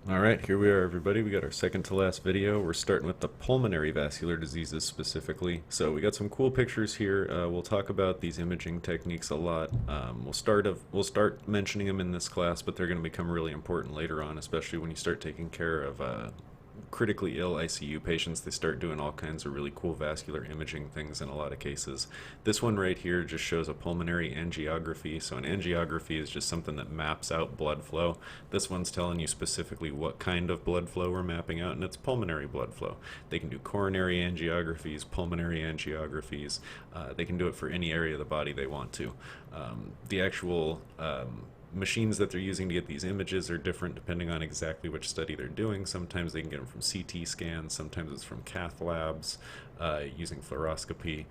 All right, here we are, everybody. We got our second to last video. We're starting with the pulmonary vascular diseases specifically. So we got some cool pictures here. We'll talk about these imaging techniques a lot. We'll start mentioning them in this class, but they're going to become really important later on, especially when you start taking care of critically ill ICU patients. They start doing all kinds of really cool vascular imaging things in a lot of cases. This one right here just shows a pulmonary angiography. So an angiography is just something that maps out blood flow. This one's telling you specifically what kind of blood flow we're mapping out, and it's pulmonary blood flow. They can do coronary angiographies, pulmonary angiographies. They can do it for any area of the body they want to. The actual machines that they're using to get these images are different depending on exactly which study they're doing. Sometimes they can get them from CT scans, sometimes it's from cath labs using fluoroscopy.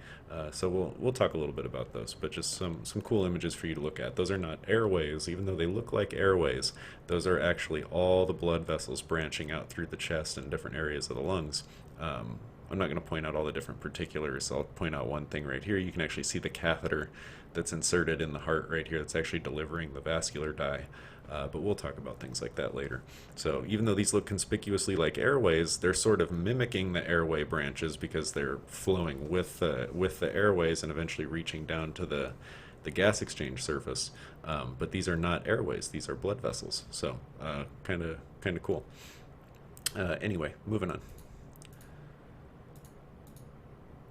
So we'll talk a little bit about those, but just some cool images for you to look at. Those are not airways, even though they look like airways. Those are actually all the blood vessels branching out through the chest and different areas of the lungs. I'm not going to point out all the different particulars. I'll point out one thing right here. You can actually see the catheter that's inserted in the heart right here that's actually delivering the vascular dye. But we'll talk about things like that later. So even though these look conspicuously like airways, they're sort of mimicking the airway branches because they're flowing with the airways and eventually reaching down to the gas exchange surface. But these are not airways; these are blood vessels. So kind of cool. Anyway, moving on.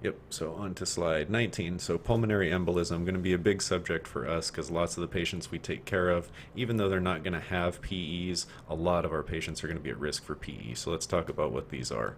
Yep, so on to slide 19. So pulmonary embolism, going to be a big subject for us because lots of the patients we take care of, even though they're not going to have PEs, a lot of our patients are going to be at risk for PE. So let's talk about what these are.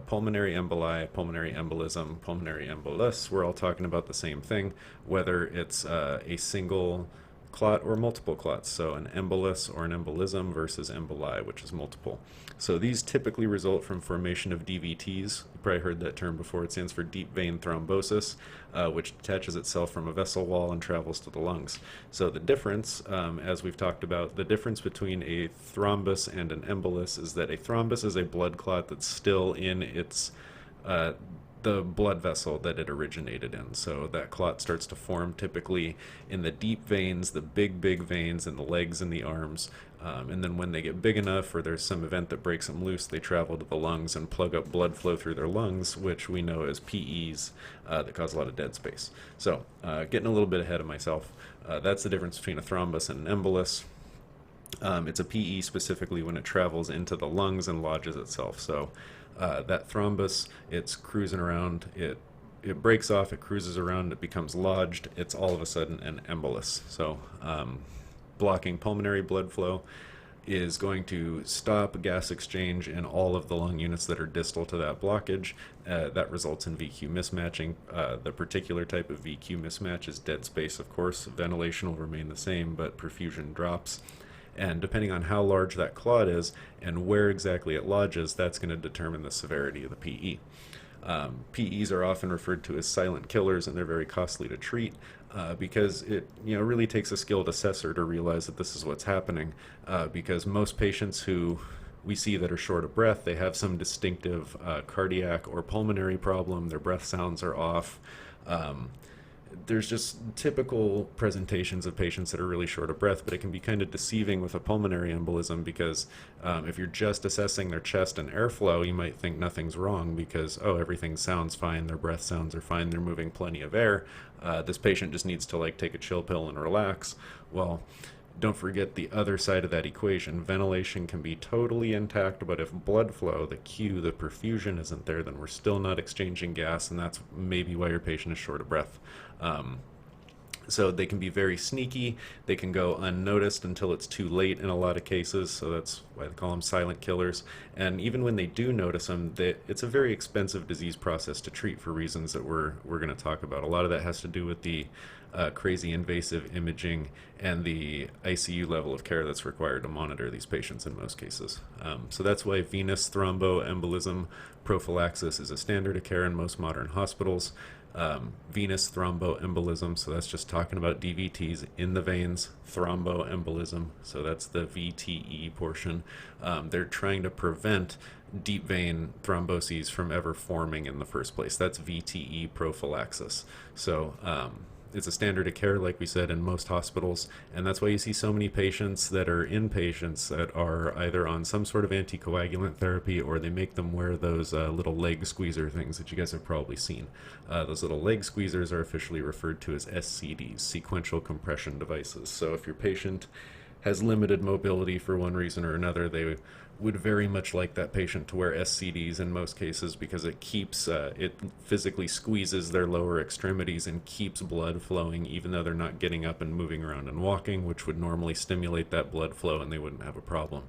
Pulmonary emboli, pulmonary embolism, pulmonary embolus, we're all talking about the same thing, whether it's a single clot or multiple clots. So an embolus or an embolism versus emboli, which is multiple. So these typically result from formation of DVTs. You probably heard that term before. It stands for deep vein thrombosis, which detaches itself from a vessel wall and travels to the lungs. So the difference, as we've talked about, the difference between a thrombus and an embolus is that a thrombus is a blood clot that's still in its the blood vessel that it originated in. So that clot starts to form typically in the deep veins, the big veins in the legs and the arms. And then when they get big enough or there's some event that breaks them loose, they travel to the lungs and plug up blood flow through their lungs, which we know as PEs that cause a lot of dead space. So getting a little bit ahead of myself, that's the difference between a thrombus and an embolus. It's a PE specifically when it travels into the lungs and lodges itself. So that thrombus, it's cruising around, it breaks off, it cruises around, it becomes lodged, it's all of a sudden an embolus. So blocking pulmonary blood flow is going to stop gas exchange in all of the lung units that are distal to that blockage. That results in VQ mismatching. The particular type of VQ mismatch is dead space, of course. Ventilation will remain the same, but perfusion drops. And depending on how large that clot is and where exactly it lodges, that's going to determine the severity of the PE. PEs are often referred to as silent killers, and they're very costly to treat because it really takes a skilled assessor to realize that this is what's happening. Because most patients who we see that are short of breath, they have some distinctive cardiac or pulmonary problem. Their breath sounds are off. There's just typical presentations of patients that are really short of breath, but it can be kind of deceiving with a pulmonary embolism because if you're just assessing their chest and airflow, you might think nothing's wrong because, oh, everything sounds fine, their breath sounds are fine, they're moving plenty of air. This patient just needs to take a chill pill and relax. Well, don't forget the other side of that equation. Ventilation can be totally intact, but if blood flow, the Q, the perfusion isn't there, then we're still not exchanging gas, and that's maybe why your patient is short of breath. So they can be very sneaky. They can go unnoticed until it's too late in a lot of cases, so that's why they call them silent killers. And even when they do notice them, it's a very expensive disease process to treat for reasons that we're going to talk about. A lot of that has to do with the crazy invasive imaging and the ICU level of care that's required to monitor these patients in most cases. So that's why venous thromboembolism prophylaxis is a standard of care in most modern hospitals. Venous thromboembolism, so that's just talking about DVTs in the veins. Thromboembolism, so that's the VTE portion. They're trying to prevent deep vein thromboses from ever forming in the first place. That's VTE prophylaxis. So it's a standard of care, like we said, in most hospitals, and that's why you see so many patients that are inpatients that are either on some sort of anticoagulant therapy, or they make them wear those little leg squeezer things that you guys have probably seen. Those little leg squeezers are officially referred to as SCDs, sequential compression devices. So if your patient has limited mobility for one reason or another, they would very much like that patient to wear SCDs in most cases, because it keeps it physically squeezes their lower extremities and keeps blood flowing, even though they're not getting up and moving around and walking, which would normally stimulate that blood flow and they wouldn't have a problem.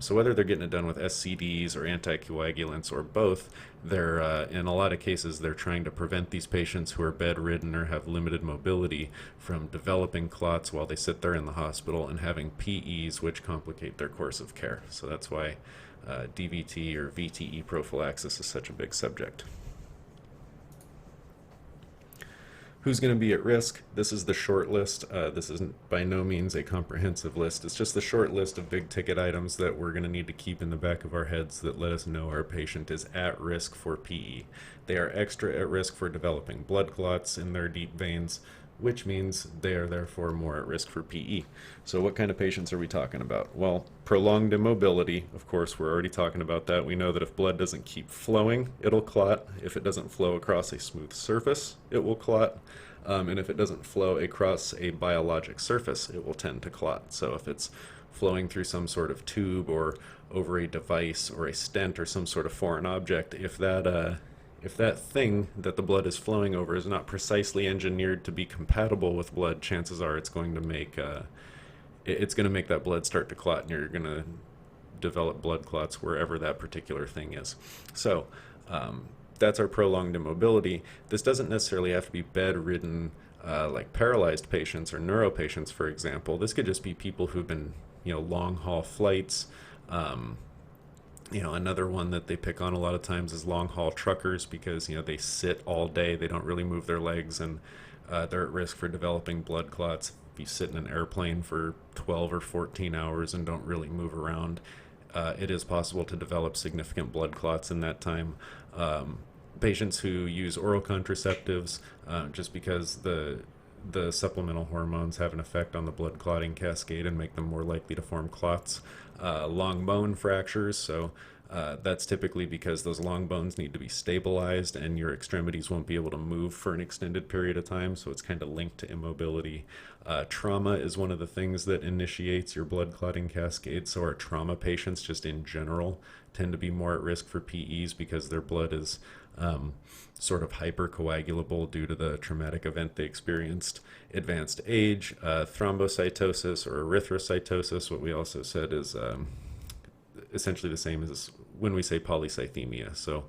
So whether they're getting it done with SCDs or anticoagulants or both, they're in a lot of cases they're trying to prevent these patients who are bedridden or have limited mobility from developing clots while they sit there in the hospital and having PEs, which complicate their course of care. So that's why DVT or VTE prophylaxis is such a big subject. Who's going to be at risk? This is the short list. This isn't by no means a comprehensive list. It's just the short list of big ticket items that we're going to need to keep in the back of our heads that let us know our patient is at risk for PE. They are extra at risk for developing blood clots in their deep veins, which means they are therefore more at risk for PE. So what kind of patients are we talking about? Well, prolonged immobility, of course, we're already talking about that. We know that if blood doesn't keep flowing, it'll clot. If it doesn't flow across a smooth surface, it will clot. And if it doesn't flow across a biologic surface, it will tend to clot. So if it's flowing through some sort of tube or over a device or a stent or some sort of foreign object, if that thing that the blood is flowing over is not precisely engineered to be compatible with blood, chances are it's going to make that blood start to clot, and you're going to develop blood clots wherever that particular thing is. So that's our prolonged immobility. This doesn't necessarily have to be bedridden, like paralyzed patients or neuro patients, for example. This could just be people who've been, long haul flights. Another one that they pick on a lot of times is long haul truckers, because they sit all day, they don't really move their legs, and they're at risk for developing blood clots. If you sit in an airplane for 12 or 14 hours and don't really move around, it is possible to develop significant blood clots in that time. Patients who use oral contraceptives, just because the supplemental hormones have an effect on the blood clotting cascade and make them more likely to form clots. Long bone fractures, so that's typically because those long bones need to be stabilized and your extremities won't be able to move for an extended period of time, so it's kind of linked to immobility. Trauma is one of the things that initiates your blood clotting cascade, so our trauma patients just in general tend to be more at risk for PEs because their blood is sort of hypercoagulable due to the traumatic event they experienced. Advanced age, thrombocytosis or erythrocytosis, what we also said is essentially the same as when we say polycythemia. So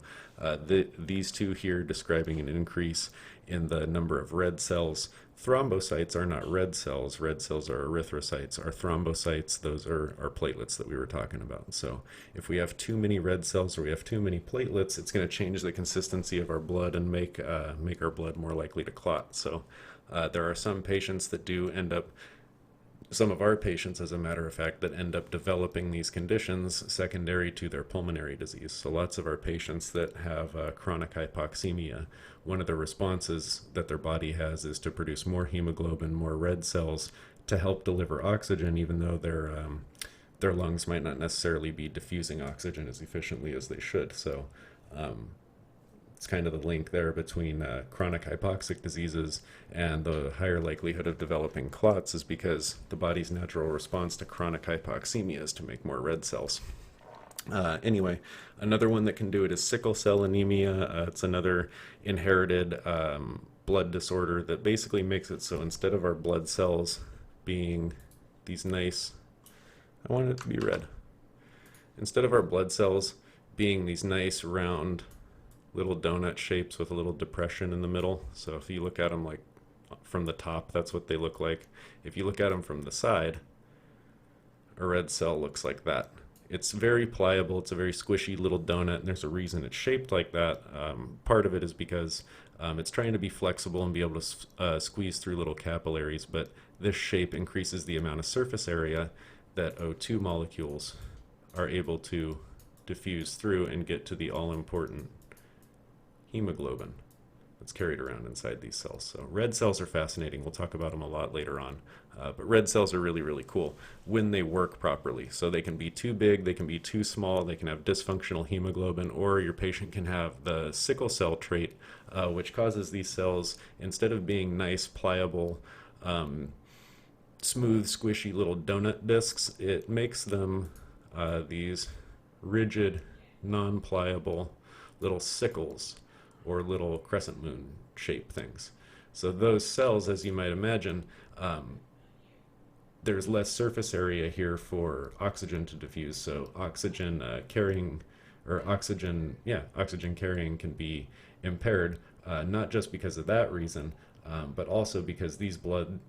these two here describing an increase in the number of red cells. Thrombocytes are not red cells. Red cells are erythrocytes. Our thrombocytes, those are our platelets that we were talking about. So if we have too many red cells or we have too many platelets, it's going to change the consistency of our blood and make our blood more likely to clot. So there are some patients that do end up, some of our patients, as a matter of fact, that end up developing these conditions secondary to their pulmonary disease. So lots of our patients that have chronic hypoxemia, one of the responses that their body has is to produce more hemoglobin, more red cells to help deliver oxygen, even though their lungs might not necessarily be diffusing oxygen as efficiently as they should. So it's kind of the link there between chronic hypoxic diseases and the higher likelihood of developing clots is because the body's natural response to chronic hypoxemia is to make more red cells. Anyway, another one that can do it is sickle cell anemia. It's another inherited blood disorder that basically makes it so instead of our blood cells being these nice, I want it to be red. Instead of our blood cells being these nice round little donut shapes with a little depression in the middle. So if you look at them like from the top, that's what they look like. If you look at them from the side, a red cell looks like that. It's very pliable. It's a very squishy little donut, and there's a reason it's shaped like that. Part of it is because it's trying to be flexible and be able to squeeze through little capillaries, but this shape increases the amount of surface area that O2 molecules are able to diffuse through and get to the all-important hemoglobin. that's carried around inside these cells. So red cells are fascinating. We'll talk about them a lot later on. But red cells are really, really cool when they work properly. So they can be too big, they can be too small, they can have dysfunctional hemoglobin, or your patient can have the sickle cell trait, which causes these cells, instead of being nice, pliable, smooth, squishy little donut discs, it makes them these rigid, non-pliable little sickles or little crescent moon shaped things. So those cells, as you might imagine, there's less surface area here for oxygen to diffuse. So oxygen carrying can be impaired, not just because of that reason, but also because these blood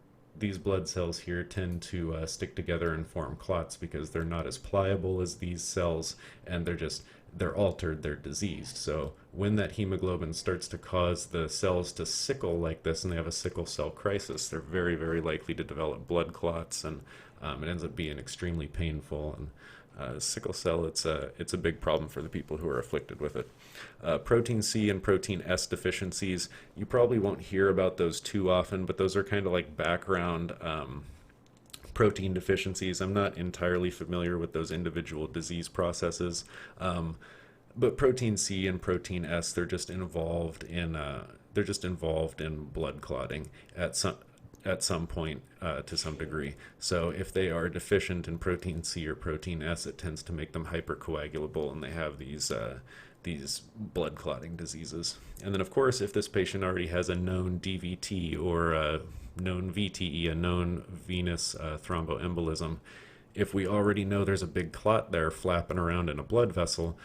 cells here tend to stick together and form clots because they're not as pliable as these cells, and they're altered, they're diseased. So when that hemoglobin starts to cause the cells to sickle like this and they have a sickle cell crisis, they're very, very likely to develop blood clots, and it ends up being extremely painful. And sickle cell, it's a big problem for the people who are afflicted with it. Protein C and protein S deficiencies, you probably won't hear about those too often, but those are kind of like background protein deficiencies. I'm not entirely familiar with those individual disease processes, but protein C and protein S, they're just involved in blood clotting at some point to some degree. So if they are deficient in protein C or protein S, it tends to make them hypercoagulable, and they have these blood clotting diseases. And then, of course, if this patient already has a known DVT or a known VTE, a known venous thromboembolism, if we already know there's a big clot there flapping around in a blood vessel,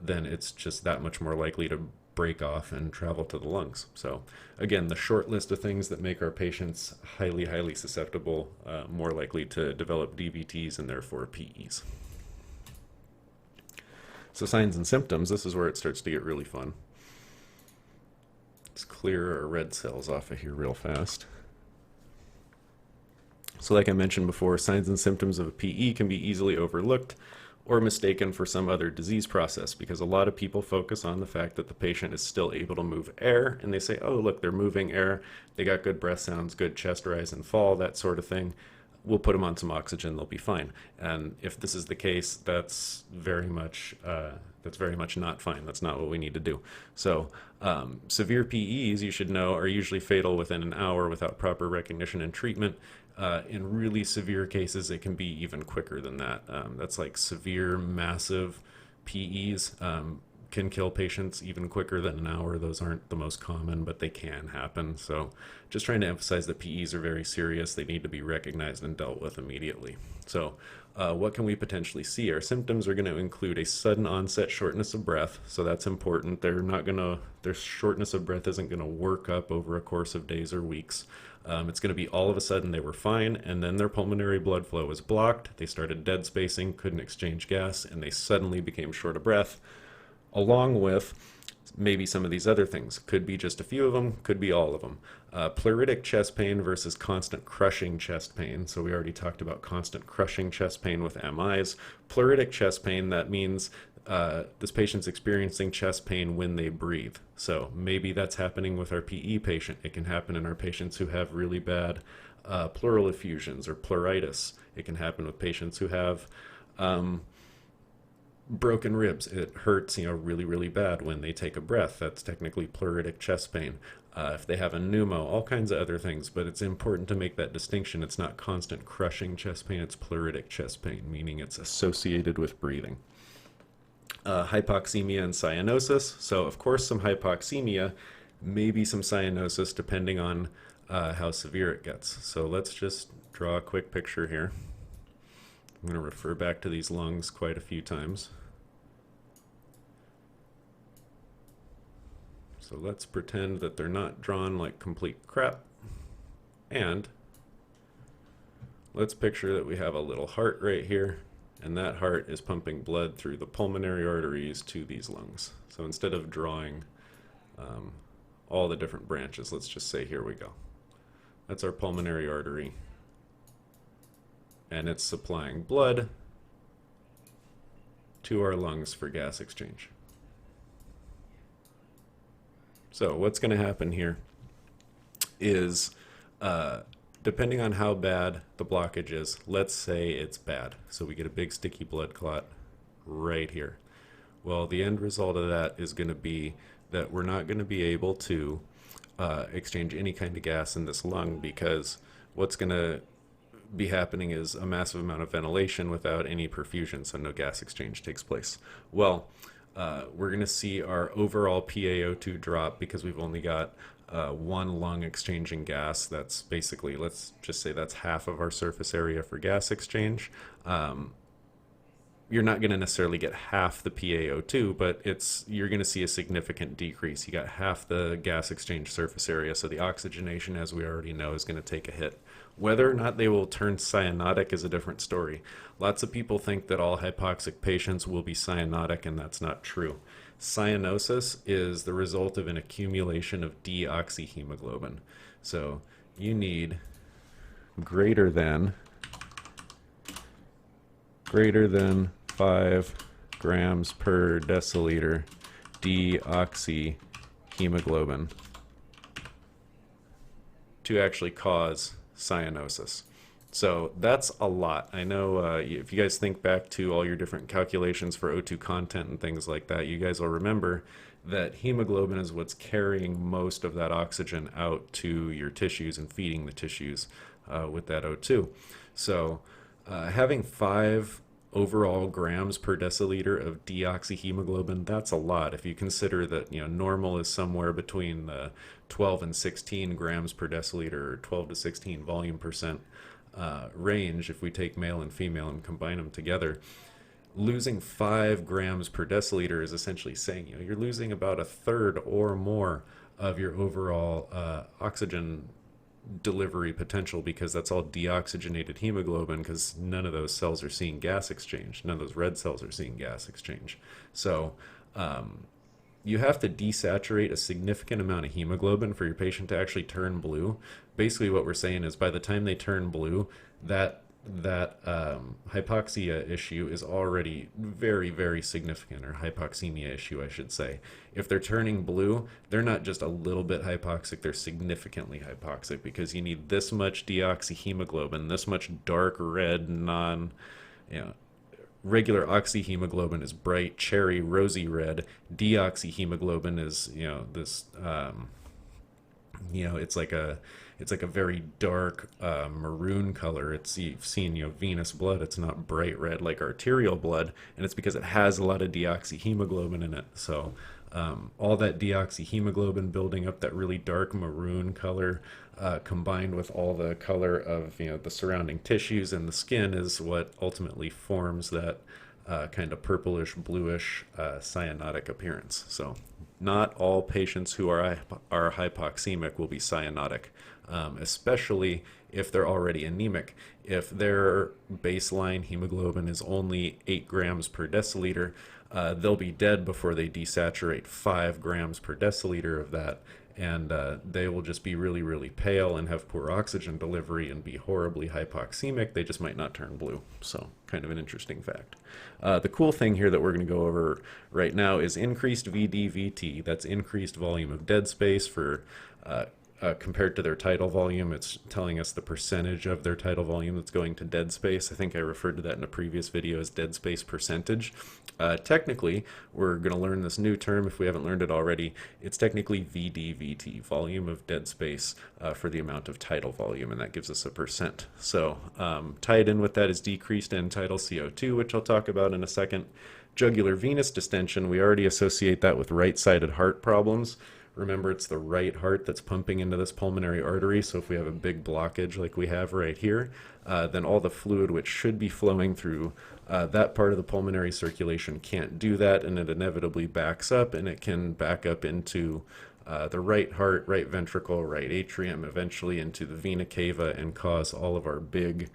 then it's just that much more likely to break off and travel to the lungs. So again, the short list of things that make our patients highly, highly susceptible, more likely to develop DVTs and therefore PEs. So signs and symptoms, this is where it starts to get really fun. Let's clear our red cells off of here real fast. So like I mentioned before, signs and symptoms of a PE can be easily overlooked or mistaken for some other disease process, because a lot of people focus on the fact that the patient is still able to move air, and they say, oh, look, they're moving air, they got good breath sounds, good chest rise and fall, that sort of thing. We'll put them on some oxygen, they'll be fine. And if this is the case, that's very much not fine. That's not what we need to do. So severe PEs, you should know, are usually fatal within an hour without proper recognition and treatment. In really severe cases, it can be even quicker than that. That's like severe, massive PEs can kill patients even quicker than an hour. Those aren't the most common, but they can happen. So just trying to emphasize that PEs are very serious. They need to be recognized and dealt with immediately. So what can we potentially see? Our symptoms are going to include a sudden onset shortness of breath. So that's important. Their shortness of breath isn't going to work up over a course of days or weeks. It's going to be all of a sudden they were fine, and then their pulmonary blood flow was blocked. They started dead spacing, couldn't exchange gas, and they suddenly became short of breath, along with maybe some of these other things. Could be just a few of them, could be all of them. Pleuritic chest pain versus constant crushing chest pain. So we already talked about constant crushing chest pain with MIs. Pleuritic chest pain, that means this patient's experiencing chest pain when they breathe. So maybe that's happening with our PE patient. It can happen in our patients who have really bad pleural effusions or pleuritis. It can happen with patients who have broken ribs. It hurts, really, really bad when they take a breath. That's technically pleuritic chest pain. If they have a pneumo, all kinds of other things, but it's important to make that distinction. It's not constant crushing chest pain, it's pleuritic chest pain, meaning it's associated with breathing. Hypoxemia and cyanosis. So of course some hypoxemia, maybe some cyanosis depending on how severe it gets. So let's just draw a quick picture here. I'm going to refer back to these lungs quite a few times. So let's pretend that they're not drawn like complete crap. And let's picture that we have a little heart right here, and that heart is pumping blood through the pulmonary arteries to these lungs. So instead of drawing all the different branches, let's just say, here we go. That's our pulmonary artery, and it's supplying blood to our lungs for gas exchange. So what's going to happen here is, depending on how bad the blockage is, let's say it's bad. So we get a big sticky blood clot right here. Well, the end result of that is going to be that we're not going to be able to exchange any kind of gas in this lung, because what's going to be happening is a massive amount of ventilation without any perfusion, so no gas exchange takes place. Well, we're going to see our overall PaO2 drop because we've only got one lung exchanging gas. That's basically, let's just say that's half of our surface area for gas exchange. You're not going to necessarily get half the PaO2, but you're going to see a significant decrease. You got half the gas exchange surface area, so the oxygenation, as we already know, is going to take a hit. Whether or not they will turn cyanotic is a different story. Lots of people think that all hypoxic patients will be cyanotic, and that's not true. Cyanosis is the result of an accumulation of deoxyhemoglobin. So you need greater than 5 grams per deciliter deoxyhemoglobin to actually cause cyanosis. So that's a lot. I know if you guys think back to all your different calculations for O2 content and things like that, you guys will remember that hemoglobin is what's carrying most of that oxygen out to your tissues and feeding the tissues with that O2. So having 5 overall grams per deciliter of deoxyhemoglobin, that's a lot. If you consider that, normal is somewhere between 12 and 16 grams per deciliter, or 12 to 16 volume percent range, if we take male and female and combine them together, losing 5 grams per deciliter is essentially saying, you're losing about a third or more of your overall oxygen delivery potential, because that's all deoxygenated hemoglobin, because none of those cells are seeing gas exchange. None of those red cells are seeing gas exchange. So you have to desaturate a significant amount of hemoglobin for your patient to actually turn blue. Basically what we're saying is by the time they turn blue, that hypoxia issue is already very, very significant, or hypoxemia issue, I should say. If they're turning blue, they're not just a little bit hypoxic, they're significantly hypoxic, because you need this much deoxyhemoglobin, this much dark red, regular oxyhemoglobin is bright, cherry, rosy red. Deoxyhemoglobin is, this, it's like a very dark maroon color. You've seen, venous blood. It's not bright red like arterial blood, and it's because it has a lot of deoxyhemoglobin in it. So all that deoxyhemoglobin building up that really dark maroon color, combined with all the color of the surrounding tissues and the skin, is what ultimately forms that kind of purplish bluish cyanotic appearance. So not all patients who are hypoxemic will be cyanotic, especially if they're already anemic. If their baseline hemoglobin is only 8 grams per deciliter, they'll be dead before they desaturate 5 grams per deciliter of that, and they will just be really, really pale and have poor oxygen delivery and be horribly hypoxemic. They just might not turn blue. So kind of an interesting fact. The cool thing here that we're going to go over right now is increased VDVT. That's increased volume of dead space for compared to their tidal volume. It's telling us the percentage of their tidal volume that's going to dead space. I think I referred to that in a previous video as dead space percentage. Technically, we're going to learn this new term if we haven't learned it already. It's technically VDVT, volume of dead space for the amount of tidal volume, and that gives us a percent. So tied in with that is decreased end tidal CO2, which I'll talk about in a second. Jugular venous distension, we already associate that with right-sided heart problems. Remember, it's the right heart that's pumping into this pulmonary artery, so if we have a big blockage like we have right here, then all the fluid which should be flowing through that part of the pulmonary circulation can't do that, and it inevitably backs up, and it can back up into the right heart, right ventricle, right atrium, eventually into the vena cava, and cause all of our big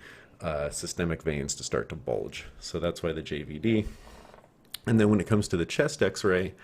systemic veins to start to bulge. So that's why the JVD. And then when it comes to the chest x-ray,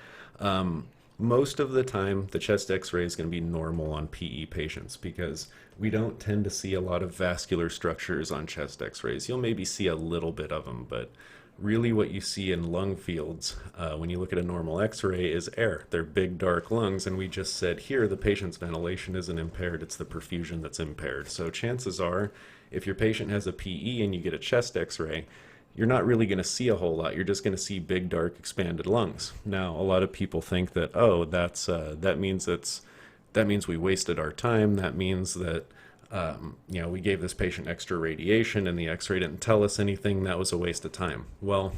most of the time, the chest x-ray is going to be normal on PE patients, because we don't tend to see a lot of vascular structures on chest x-rays. You'll maybe see a little bit of them, but Really what you see in lung fields when you look at a normal x-ray is air. They're big dark lungs, and we just said here the patient's ventilation isn't impaired, it's the perfusion that's impaired. So chances are if your patient has a PE and you get a chest x-ray, you're not really going to see a whole lot. You're just going to see big dark expanded lungs. Now a lot of people think that, oh, that means we wasted our time. That means that we gave this patient extra radiation and the x-ray didn't tell us anything. That was a waste of time. Well,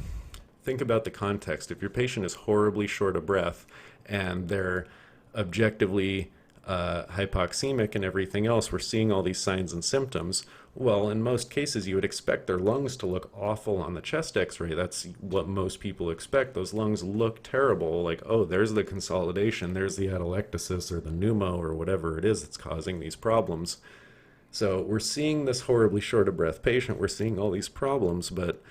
think about the context. If your patient is horribly short of breath and they're objectively hypoxemic and everything else, we're seeing all these signs and symptoms. Well, in most cases, you would expect their lungs to look awful on the chest x-ray. That's what most people expect. Those lungs look terrible. Like, oh, there's the consolidation, there's the atelectasis or the pneumo or whatever it is that's causing these problems. So we're seeing this horribly short of breath patient, we're seeing all these problems, but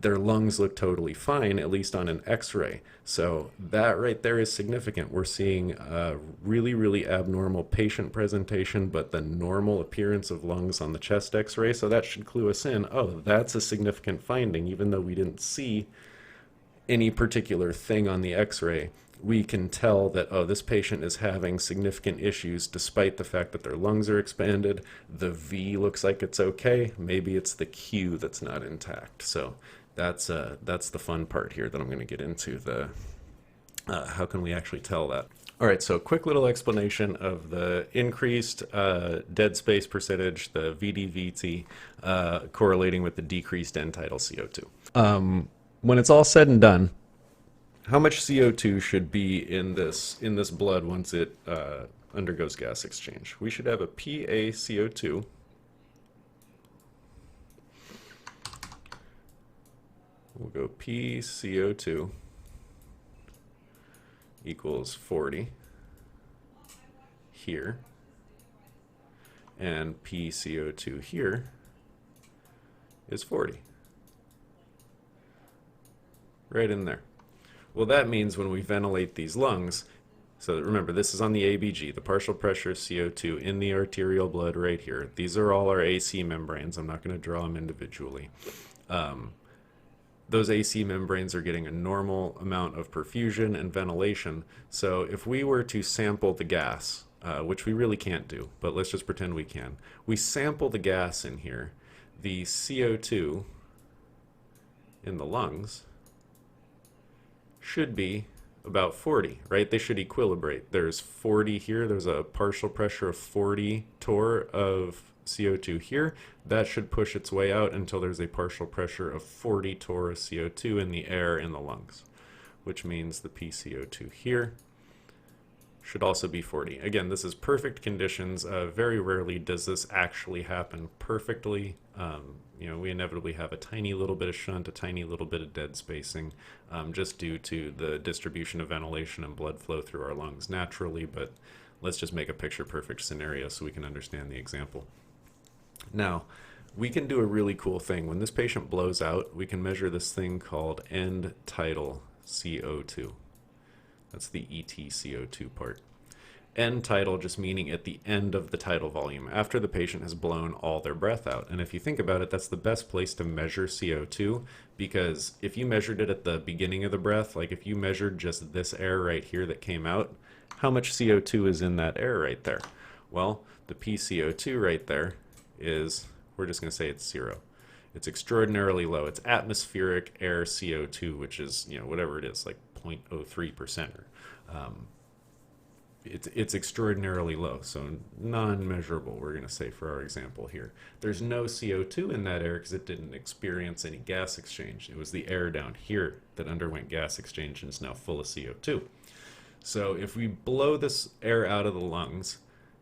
their lungs look totally fine, at least on an x-ray. So that right there is significant. We're seeing a really, really abnormal patient presentation, but the normal appearance of lungs on the chest x-ray. So that should clue us in, oh, that's a significant finding. Even though we didn't see any particular thing on the x-ray, we can tell that, oh, this patient is having significant issues despite the fact that their lungs are expanded. The V looks like it's okay. Maybe it's the Q that's not intact. So that's the fun part here that I'm going to get into, the how can we actually tell that. All right, so quick little explanation of the increased dead space percentage, the VDVT, correlating with the decreased end tidal CO2. When it's all said and done, how much CO2 should be in this blood once it undergoes gas exchange? We should have a PaCO2 we'll go PCO2 equals 40 here, and PCO2 here is 40. Right in there. Well, that means when we ventilate these lungs, so remember, this is on the ABG, the partial pressure CO2 in the arterial blood right here. These are all our AC membranes. I'm not going to draw them individually. Those AC membranes are getting a normal amount of perfusion and ventilation. So if we were to sample the gas, which we really can't do, but let's just pretend we can. We sample the gas in here. The CO2 in the lungs should be about 40, right? They should equilibrate. There's 40 here. There's a partial pressure of 40 torr of CO2 here. That should push its way out until there's a partial pressure of 40 torr of CO2 in the air in the lungs, which means the PCO2 here should also be 40. Again, this is perfect conditions. Very rarely does this actually happen perfectly. We inevitably have a tiny little bit of shunt, a tiny little bit of dead spacing, just due to the distribution of ventilation and blood flow through our lungs naturally, but let's just make a picture perfect scenario so we can understand the example. Now, we can do a really cool thing. When this patient blows out, we can measure this thing called end tidal CO2. That's the EtCO2 part. End tidal just meaning at the end of the tidal volume, after the patient has blown all their breath out. And if you think about it, that's the best place to measure CO2, because if you measured it at the beginning of the breath, like if you measured just this air right here that came out, how much CO2 is in that air right there? Well, the PCO2 right there is, we're just going to say it's 0. It's extraordinarily low. It's atmospheric air CO2, which is, whatever it is, like 0.03%. It's extraordinarily low, so non-measurable, we're going to say for our example here. There's no CO2 in that air because it didn't experience any gas exchange. It was the air down here that underwent gas exchange and is now full of CO2. So if we blow this air out of the lungs,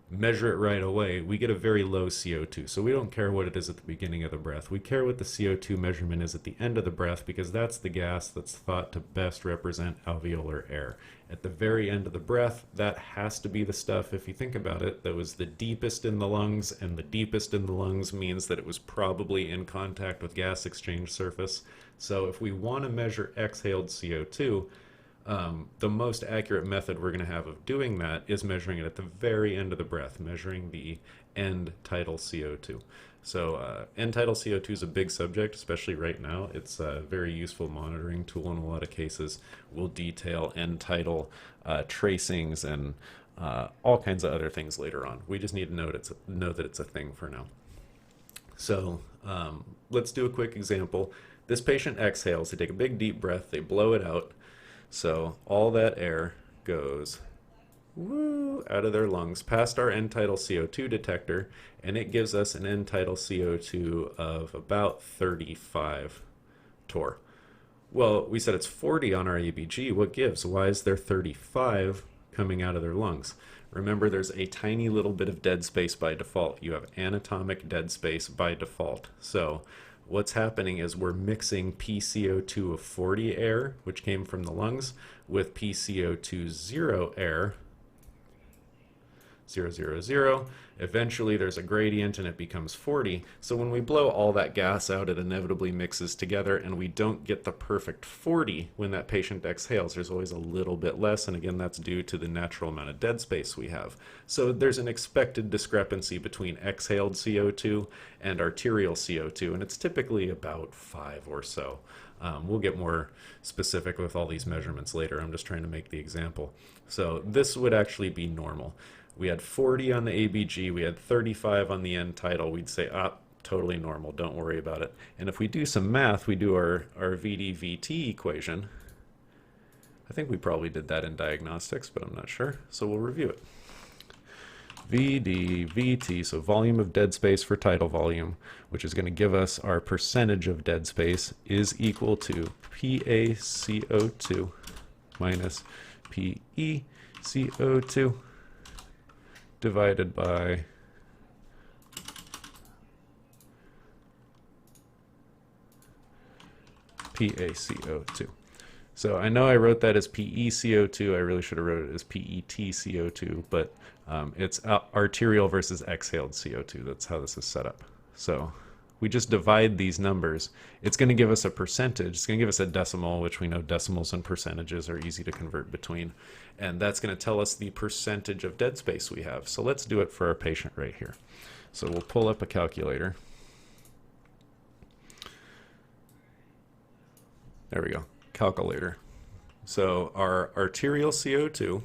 measure it right away, we get a very low CO2. So we don't care what it is at the beginning of the breath. We care what the CO2 measurement is at the end of the breath, because that's the gas that's thought to best represent alveolar air. At the very end of the breath, that has to be the stuff, if you think about it, that was the deepest in the lungs, and the deepest in the lungs means that it was probably in contact with gas exchange surface. So if we want to measure exhaled CO2, the most accurate method we're going to have of doing that is measuring it at the very end of the breath, measuring the end tidal CO2. So end-tidal CO2 is a big subject, especially right now. It's a very useful monitoring tool in a lot of cases. We'll detail end-tidal tracings and all kinds of other things later on. We just need to know that it's a thing for now. So let's do a quick example. This patient exhales. They take a big deep breath. They blow it out. So all that air goes woo, out of their lungs past our end-tidal CO2 detector, and it gives us an end-tidal CO2 of about 35 torr. Well, we said it's 40 on our ABG. What gives? Why is there 35 coming out of their lungs? Remember, there's a tiny little bit of dead space by default. You have anatomic dead space by default. So what's happening is we're mixing PCO2 of 40 air, which came from the lungs, with PCO2 0 air, 0, 0, 0. Eventually there's a gradient and it becomes 40. So when we blow all that gas out, it inevitably mixes together, and we don't get the perfect 40 when that patient exhales. There's always a little bit less, and again, that's due to the natural amount of dead space we have. So there's an expected discrepancy between exhaled CO2 and arterial CO2, and it's typically about 5 or so. We'll get more specific with all these measurements later. I'm just trying to make the example. So this would actually be normal. We had 40 on the ABG, we had 35 on the end-tidal. We'd say, totally normal, don't worry about it. And if we do some math, we do our VD-VT equation. I think we probably did that in diagnostics, but I'm not sure, so we'll review it. VD-VT, so volume of dead space for tidal volume, which is going to give us our percentage of dead space, is equal to PaCO2 minus PeCO2 divided by PaCO2. So I know I wrote that as PeCO2. I really should have wrote it as PetCO2, but it's arterial versus exhaled CO2. That's how this is set up. So we just divide these numbers. It's going to give us a percentage. It's going to give us a decimal, which we know decimals and percentages are easy to convert between. And that's going to tell us the percentage of dead space we have. So let's do it for our patient right here. So we'll pull up a calculator. There we go, calculator. So our arterial CO2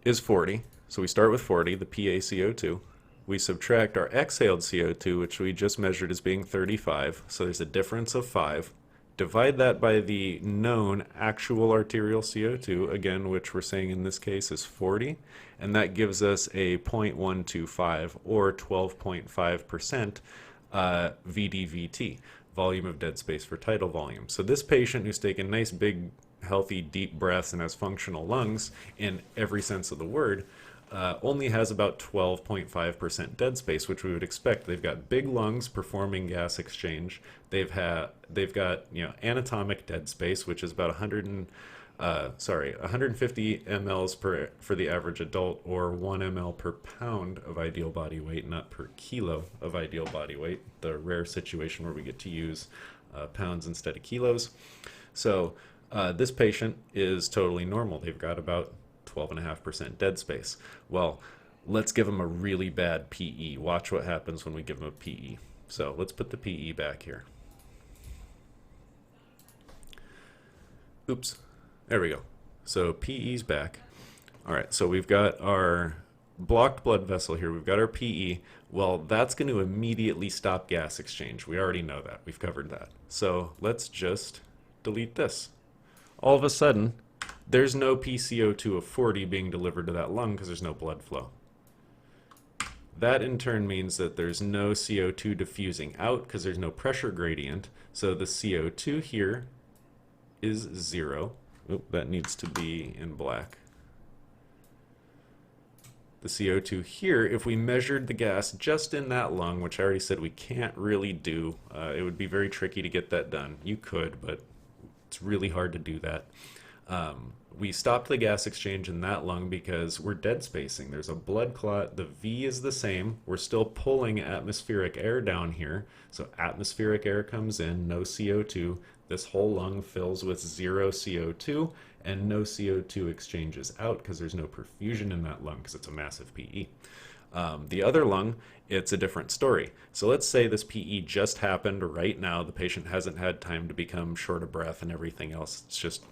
is 40. So we start with 40, the PaCO2. We subtract our exhaled CO2, which we just measured as being 35. So there's a difference of 5. Divide that by the known actual arterial CO2, again, which we're saying in this case is 40. And that gives us a 0.125 or 12.5% VDVT, volume of dead space for tidal volume. So this patient who's taken nice, big, healthy, deep breaths and has functional lungs in every sense of the word, only has about 12.5% dead space, which we would expect. They've got big lungs performing gas exchange. They've got anatomic dead space, which is about 150 mLs for the average adult, or 1 ml per pound of ideal body weight, not per kilo of ideal body weight. The rare situation where we get to use pounds instead of kilos. So this patient is totally normal. They've got about 12.5% dead space. Well, let's give them a really bad PE. Watch what happens when we give them a PE. So let's put the PE back here. Oops. There we go. So PE's back. All right, so we've got our blocked blood vessel here. We've got our PE. Well, that's going to immediately stop gas exchange. We already know that. We've covered that. So let's just delete this. All of a sudden, there's no PCO2 of 40 being delivered to that lung because there's no blood flow. That in turn means that there's no CO2 diffusing out because there's no pressure gradient. So the CO2 here is 0. Oop, that needs to be in black. The CO2 here, if we measured the gas just in that lung, which I already said we can't really do, it would be very tricky to get that done. You could, but it's really hard to do that. We stopped the gas exchange in that lung because we're dead spacing. There's a blood clot. The V is the same. We're still pulling atmospheric air down here. So atmospheric air comes in, no CO2. This whole lung fills with 0 CO2 and no CO2 exchanges out because there's no perfusion in that lung because it's a massive PE. The other lung, it's a different story. So let's say this PE just happened right now. The patient hasn't had time to become short of breath and everything else. It's just,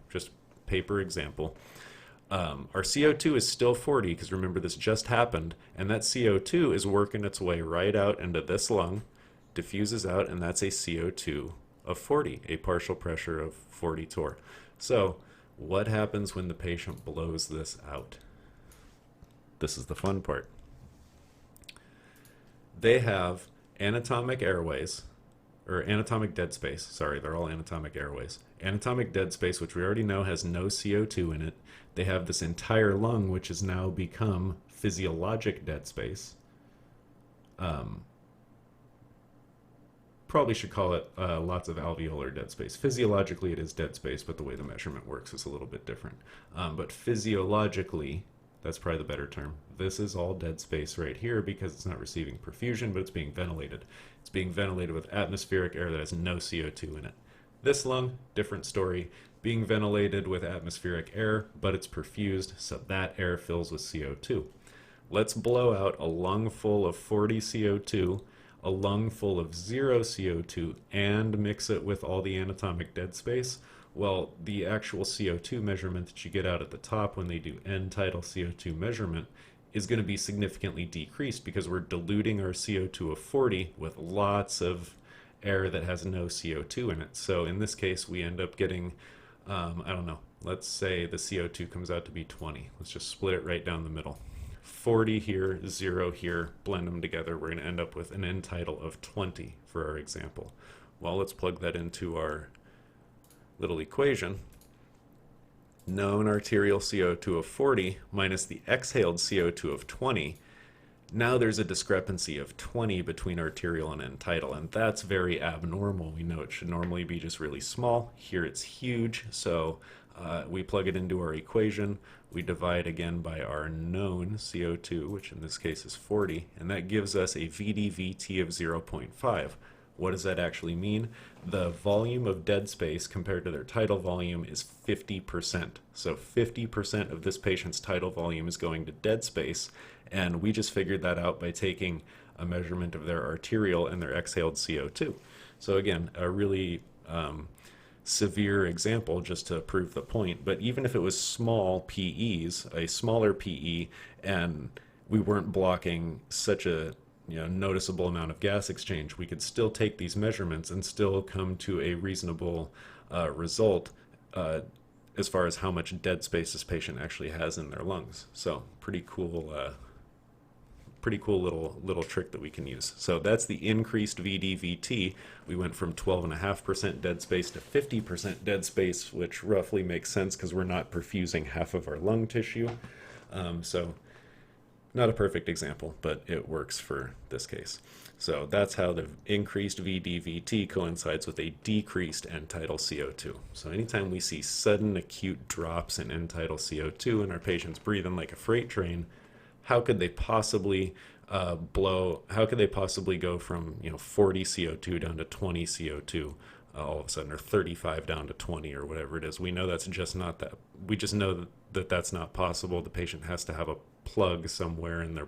just paper example. Our CO2 is still 40 because remember this just happened, and that CO2 is working its way right out into this lung, diffuses out, and that's a CO2 of 40, a partial pressure of 40 torr. So what happens when the patient blows this out? This is the fun part. They have anatomic airways, or anatomic dead space. Sorry, they're all anatomic airways. Anatomic dead space, which we already know has no CO2 in it. They have this entire lung, which has now become physiologic dead space. Probably should call it lots of alveolar dead space. Physiologically, it is dead space, but the way the measurement works is a little bit different. But physiologically, that's probably the better term. This is all dead space right here because it's not receiving perfusion, but it's being ventilated. It's being ventilated with atmospheric air that has no CO2 in it. This lung, different story, being ventilated with atmospheric air, but it's perfused, so that air fills with CO2. Let's blow out a lung full of 40 CO2, a lung full of 0 CO2, and mix it with all the anatomic dead space. Well, the actual CO2 measurement that you get out at the top when they do end-tidal CO2 measurement is going to be significantly decreased because we're diluting our CO2 of 40 with lots of air that has no CO2 in it. So in this case, we end up getting, I don't know, let's say the CO2 comes out to be 20. Let's just split it right down the middle. 40 here, 0 here, blend them together. We're going to end up with an end-tidal of 20 for our example. Well, let's plug that into our little equation. Known arterial CO2 of 40 minus the exhaled CO2 of 20. Now there's a discrepancy of 20 between arterial and end-tidal, and that's very abnormal. We know it should normally be just really small. Here it's huge, so we plug it into our equation. We divide again by our known CO2, which in this case is 40, and that gives us a VDVT of 0.5. What does that actually mean? The volume of dead space compared to their tidal volume is 50%. So 50% of this patient's tidal volume is going to dead space, and we just figured that out by taking a measurement of their arterial and their exhaled CO2. So again, a really severe example just to prove the point, but even if it was small PEs, a smaller PE, and we weren't blocking such a noticeable amount of gas exchange, we could still take these measurements and still come to a reasonable result as far as how much dead space this patient actually has in their lungs. So pretty cool little trick that we can use. So that's the increased VDVT. We went from 12.5% dead space to 50% dead space, which roughly makes sense because we're not perfusing half of our lung tissue. So not a perfect example, but it works for this case. So that's how the increased VDVT coincides with a decreased end-tidal CO2. So anytime we see sudden acute drops in end-tidal CO2 and our patient's breathing like a freight train, how could they possibly how could they possibly go from 40 CO2 down to 20 CO2 all of a sudden, or 35 down to 20 or whatever it is? We know that's just not that. We just know that that's not possible. The patient has to have a plug somewhere in their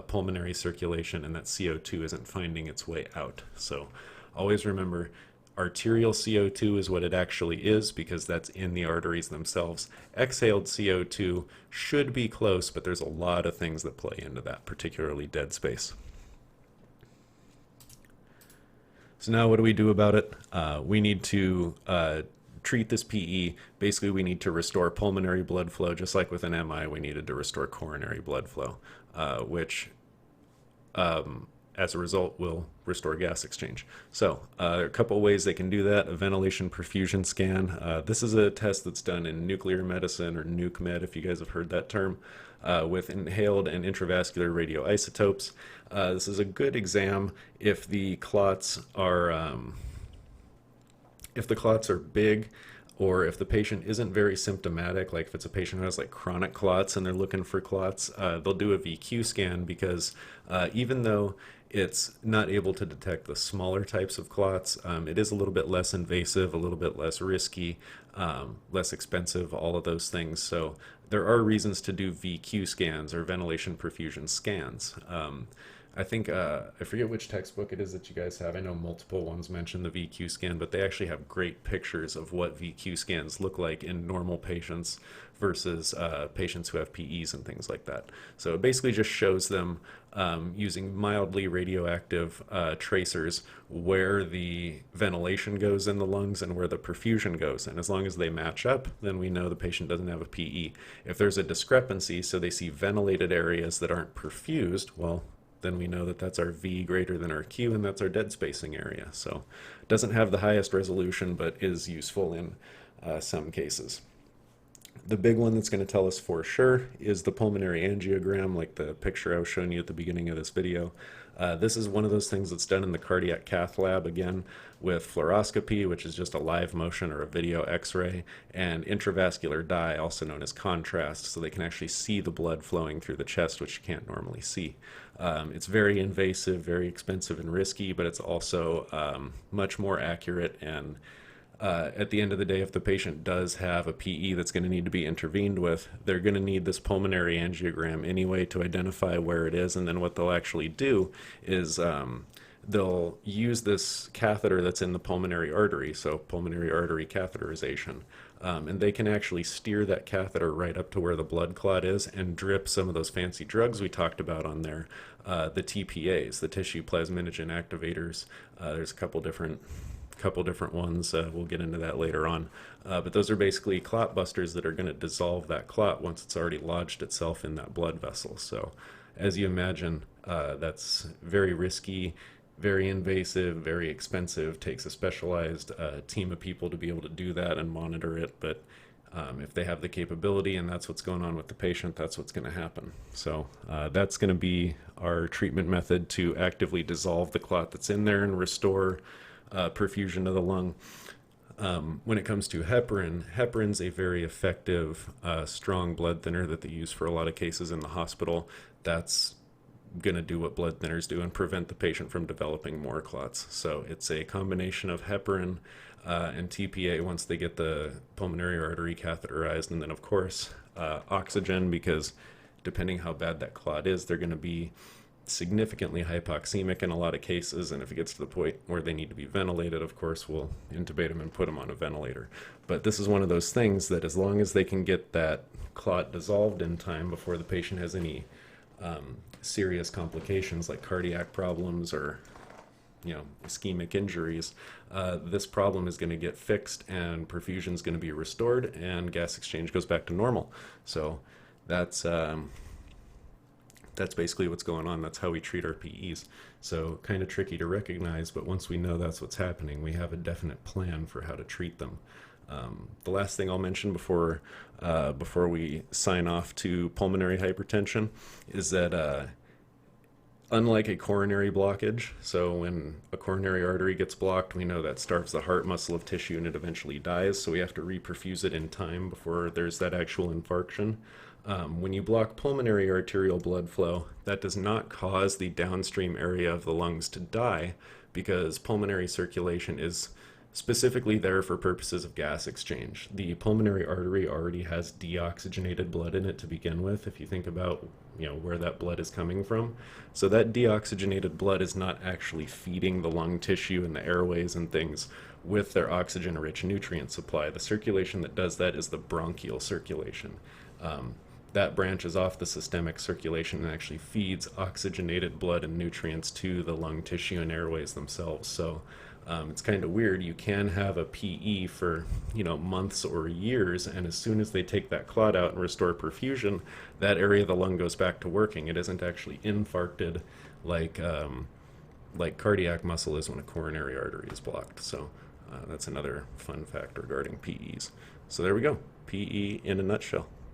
pulmonary circulation, and that CO2 isn't finding its way out. So always remember, arterial CO2 is what it actually is because that's in the arteries themselves. Exhaled CO2 should be close, but there's a lot of things that play into that, particularly dead space. So now what do we do about it? We need to treat this PE. Basically, we need to restore pulmonary blood flow. Just like with an MI, we needed to restore coronary blood flow, which as a result will restore gas exchange. So there are a couple of ways they can do that. A ventilation perfusion scan. This is a test that's done in nuclear medicine, or nuke med, if you guys have heard that term, with inhaled and intravascular radioisotopes. This is a good exam if the clots are big, or if the patient isn't very symptomatic, like if it's a patient who has like chronic clots and they're looking for clots, they'll do a VQ scan because even though it's not able to detect the smaller types of clots. It is a little bit less invasive, a little bit less risky, less expensive, all of those things. So there are reasons to do VQ scans or ventilation perfusion scans. I think, I forget which textbook it is that you guys have. I know multiple ones mention the VQ scan, but they actually have great pictures of what VQ scans look like in normal patients versus patients who have PEs and things like that. So it basically just shows them using mildly radioactive tracers where the ventilation goes in the lungs and where the perfusion goes. And as long as they match up, then we know the patient doesn't have a PE. If there's a discrepancy, so they see ventilated areas that aren't perfused, well, then we know that that's our V greater than our Q, and that's our dead spacing area. So it doesn't have the highest resolution, but is useful in some cases. The big one that's going to tell us for sure is the pulmonary angiogram, like the picture I was showing you at the beginning of this video. This is one of those things that's done in the cardiac cath lab, again, with fluoroscopy, which is just a live motion or a video x-ray, and intravascular dye, also known as contrast, so they can actually see the blood flowing through the chest, which you can't normally see. It's very invasive, very expensive and risky, but it's also much more accurate. And at the end of the day, if the patient does have a PE that's going to need to be intervened with, they're going to need this pulmonary angiogram anyway to identify where it is. And then what they'll actually do is they'll use this catheter that's in the pulmonary artery, so pulmonary artery catheterization. And they can actually steer that catheter right up to where the blood clot is and drip some of those fancy drugs we talked about on there, the TPAs, the tissue plasminogen activators. There's a couple different ones. We'll get into that later on. But those are basically clot busters that are going to dissolve that clot once it's already lodged itself in that blood vessel. So as you imagine, that's very risky, very invasive, very expensive, takes a specialized team of people to be able to do that and monitor it. But if they have the capability and that's what's going on with the patient, that's what's going to happen. So that's going to be our treatment method to actively dissolve the clot that's in there and restore perfusion of the lung. When it comes to heparin's a very effective, strong blood thinner that they use for a lot of cases in the hospital. That's going to do what blood thinners do and prevent the patient from developing more clots. So it's a combination of heparin and TPA once they get the pulmonary artery catheterized, and then of course oxygen, because depending how bad that clot is, they're going to be significantly hypoxemic in a lot of cases, and if it gets to the point where they need to be ventilated, of course we'll intubate them and put them on a ventilator. But this is one of those things that as long as they can get that clot dissolved in time before the patient has any serious complications like cardiac problems or ischemic injuries, this problem is going to get fixed and perfusion is going to be restored and gas exchange goes back to normal. So that's basically what's going on. That's how we treat our PEs. So kind of tricky to recognize, but once we know that's what's happening, we have a definite plan for how to treat them. The last thing I'll mention before we sign off to pulmonary hypertension is that unlike a coronary blockage, so when a coronary artery gets blocked, we know that starves the heart muscle of tissue and it eventually dies, so we have to reperfuse it in time before there's that actual infarction. When you block pulmonary arterial blood flow, that does not cause the downstream area of the lungs to die, because pulmonary circulation is specifically there for purposes of gas exchange. The pulmonary artery already has deoxygenated blood in it to begin with, if you think about where that blood is coming from. So that deoxygenated blood is not actually feeding the lung tissue and the airways and things with their oxygen-rich nutrient supply. The circulation that does that is the bronchial circulation. That branches off the systemic circulation and actually feeds oxygenated blood and nutrients to the lung tissue and airways themselves. So it's kind of weird. You can have a PE for months or years, and as soon as they take that clot out and restore perfusion, that area of the lung goes back to working. It isn't actually infarcted like cardiac muscle is when a coronary artery is blocked. So that's another fun fact regarding PEs. So there we go. PE in a nutshell.